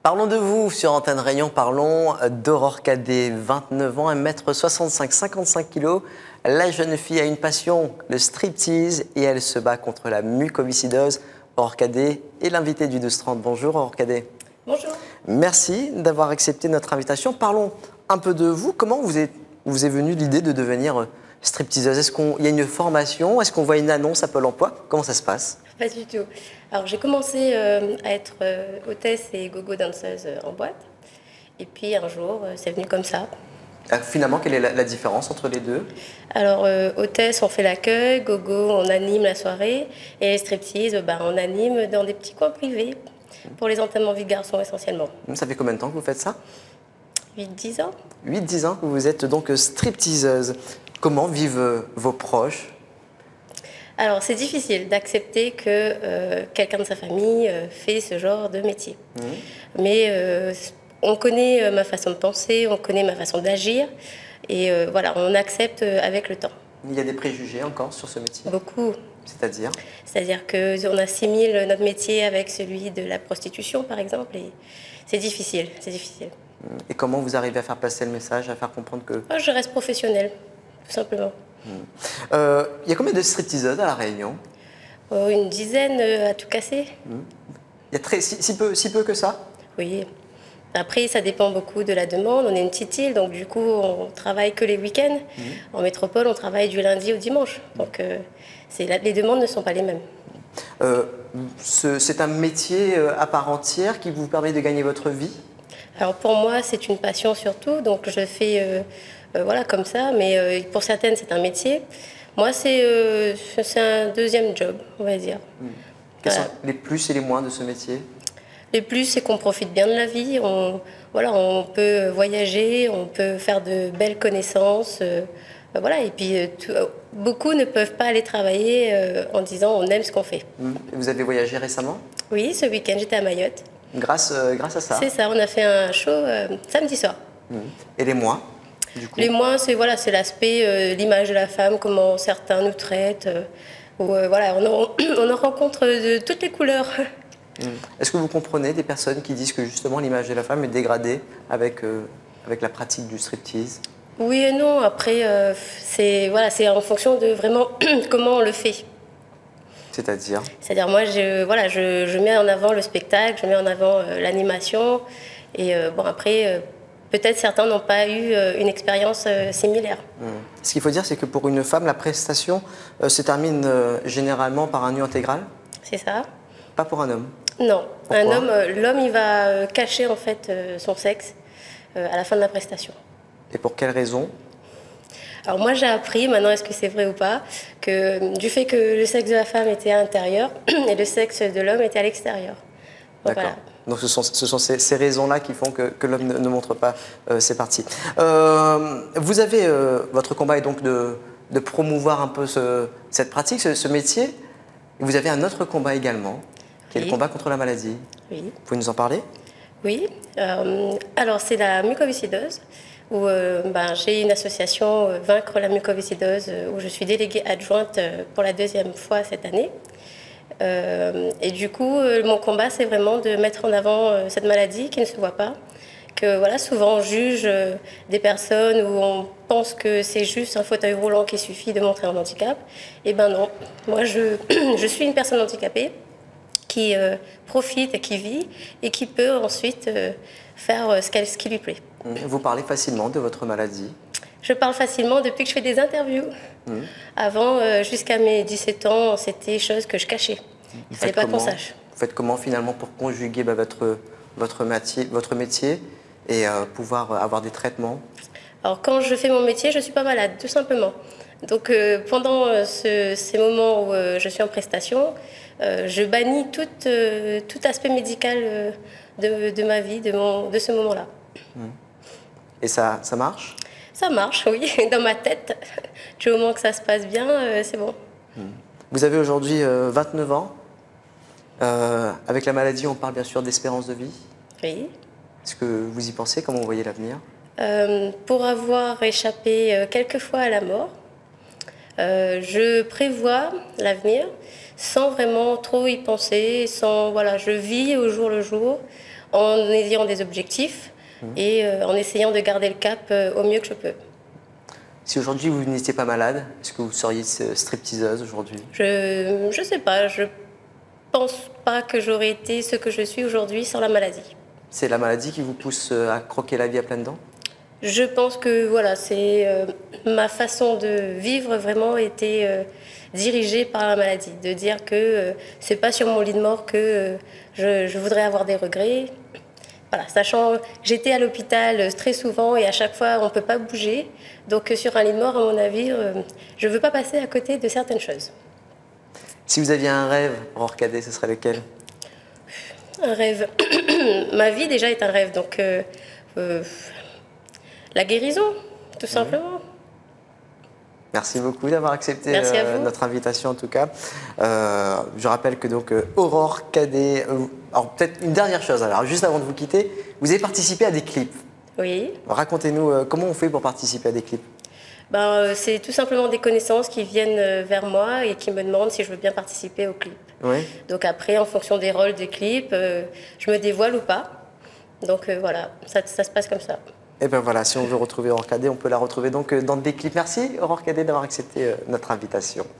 Parlons de vous sur Antenne Rayon, parlons d'Aurore Cadet, 29 ans, 1m65, 55 kg. La jeune fille a une passion, le striptease, et elle se bat contre la mucoviscidose. Aurore Cadet est l'invitée du 12-30. Bonjour Aurore Cadet. Bonjour. Merci d'avoir accepté notre invitation. Parlons un peu de vous. Comment vous est venue l'idée de devenir stripteaseuse? Est-ce qu'il y a une formation? Est-ce qu'on voit une annonce à Pôle emploi? Comment ça se passe? Pas du tout. Alors j'ai commencé à être hôtesse et gogo danseuse en boîte. Et puis un jour, c'est venu comme ça. Finalement, quelle est la différence entre les deux? Alors hôtesse, on fait l'accueil, gogo, on anime la soirée. Et striptease, on anime dans des petits coins privés pour les enterrements vie de garçons essentiellement. Ça fait combien de temps que vous faites ça? 8-10 ans. 8-10 ans que vous êtes donc stripteaseuse. Comment vivent vos proches? Alors, c'est difficile d'accepter que quelqu'un de sa famille fait ce genre de métier. Mais on connaît ma façon de penser, on connaît ma façon d'agir. Et voilà, on accepte avec le temps. Il y a des préjugés encore sur ce métier? Beaucoup. C'est-à-dire? C'est-à-dire qu'on assimile notre métier avec celui de la prostitution, par exemple. Et c'est difficile, c'est difficile. Et comment vous arrivez à faire passer le message, à faire comprendre que... Je reste professionnelle, tout simplement. Il y a combien de stripteaseuses à La Réunion? Une dizaine à tout casser. Il y a si peu que ça? Oui. Après, ça dépend beaucoup de la demande. On est une petite île, donc du coup, on travaille que les week-ends. En métropole, on travaille du lundi au dimanche. Donc, les demandes ne sont pas les mêmes. C'est un métier à part entière qui vous permet de gagner votre vie? Alors pour moi, c'est une passion surtout. Donc, je fais voilà, comme ça. Mais pour certaines, c'est un métier. Moi, c'est un deuxième job, on va dire. Quels sont les plus et les moins de ce métier? Les plus, c'est qu'on profite bien de la vie. On peut voyager, on peut faire de belles connaissances. Voilà. Et puis, beaucoup ne peuvent pas aller travailler en disant on aime ce qu'on fait. Vous avez voyagé récemment? Oui, ce week-end, j'étais à Mayotte. Grâce à ça? C'est ça, on a fait un show samedi soir. Et les moins, du coup? Les moins, c'est l'aspect, l'image de la femme, comment certains nous traitent. Voilà, on en rencontre de toutes les couleurs. Est-ce que vous comprenez des personnes qui disent que justement l'image de la femme est dégradée avec la pratique du striptease? Oui et non. Après, c'est en fonction de vraiment comment on le fait. C'est-à-dire? C'est-à-dire moi, je mets en avant le spectacle, je mets en avant l'animation. Et après, peut-être certains n'ont pas eu une expérience similaire. Ce qu'il faut dire, c'est que pour une femme, la prestation se termine généralement par un nu intégral? C'est ça. Pas pour un homme? Non. Pourquoi? L'homme, il va cacher en fait son sexe à la fin de la prestation. Et pour quelle raison? Alors moi, j'ai appris, maintenant est-ce que c'est vrai ou pas, que du fait que le sexe de la femme était à l'intérieur et le sexe de l'homme était à l'extérieur. D'accord. Voilà. Donc ce sont ces raisons-là qui font que l'homme ne montre pas ses parties. Vous avez, votre combat est donc de promouvoir un peu cette pratique, ce métier. Et vous avez un autre combat également, qui est le combat contre la maladie. Oui. Vous pouvez nous en parler? Oui. Alors c'est la mucoviscidose, où j'ai une association Vaincre la mucoviscidose, où je suis déléguée adjointe pour la deuxième fois cette année. Et du coup, mon combat, c'est vraiment de mettre en avant cette maladie qui ne se voit pas. Que voilà, souvent on juge des personnes où on pense que c'est juste un fauteuil roulant qui suffit de montrer un handicap. Et ben non, moi je suis une personne handicapée qui profite et qui vit et qui peut ensuite faire ce qui lui plaît. Vous parlez facilement de votre maladie? Je parle facilement depuis que je fais des interviews. Avant, jusqu'à mes 17 ans, c'était chose que je cachais. Il ne fallait pas qu'on sache. Vous faites comment finalement pour conjuguer votre métier et pouvoir avoir des traitements? Alors quand je fais mon métier, je ne suis pas malade, tout simplement. Donc pendant ces moments où je suis en prestation, je bannis tout aspect médical de ma vie, de ce moment-là. Et ça marche? Ça marche, oui, dans ma tête. Du moment que ça se passe bien, c'est bon. Vous avez aujourd'hui 29 ans. Avec la maladie, on parle bien sûr d'espérance de vie. Oui. Est-ce que vous y pensez? Comment vous voyez l'avenir? Pour avoir échappé quelques fois à la mort, je prévois l'avenir sans vraiment trop y penser. Je vis au jour le jour en ayant des objectifs et en essayant de garder le cap au mieux que je peux. Si aujourd'hui vous n'étiez pas malade, est-ce que vous seriez stripteaseuse aujourd'hui? Je sais pas, je pense pas que j'aurais été ce que je suis aujourd'hui sans la maladie. C'est la maladie qui vous pousse à croquer la vie à pleines dents? Je pense que voilà, c'est ma façon de vivre vraiment était dirigée par la maladie, de dire que c'est pas sur mon lit de mort que je voudrais avoir des regrets. Voilà, sachant que j'étais à l'hôpital très souvent et à chaque fois on peut pas bouger, donc sur un lit de mort, à mon avis, je veux pas passer à côté de certaines choses. Si vous aviez un rêve, Aurore Cadet, ce serait lequel? Un rêve. Ma vie déjà est un rêve, donc la guérison, tout simplement. Merci beaucoup d'avoir accepté Merci à vous. notre invitation en tout cas. Je rappelle que donc Aurore Cadet, alors peut-être une dernière chose alors, juste avant de vous quitter, vous avez participé à des clips. Oui. Racontez-nous comment on fait pour participer à des clips. Ben, c'est tout simplement des connaissances qui viennent vers moi et qui me demandent si je veux bien participer au clip. Oui. Donc après, en fonction des rôles des clips, je me dévoile ou pas. Donc voilà, ça se passe comme ça. Et bien voilà, si on veut retrouver Aurore Cadet, on peut la retrouver donc dans des clips. Merci Aurore Cadet d'avoir accepté notre invitation.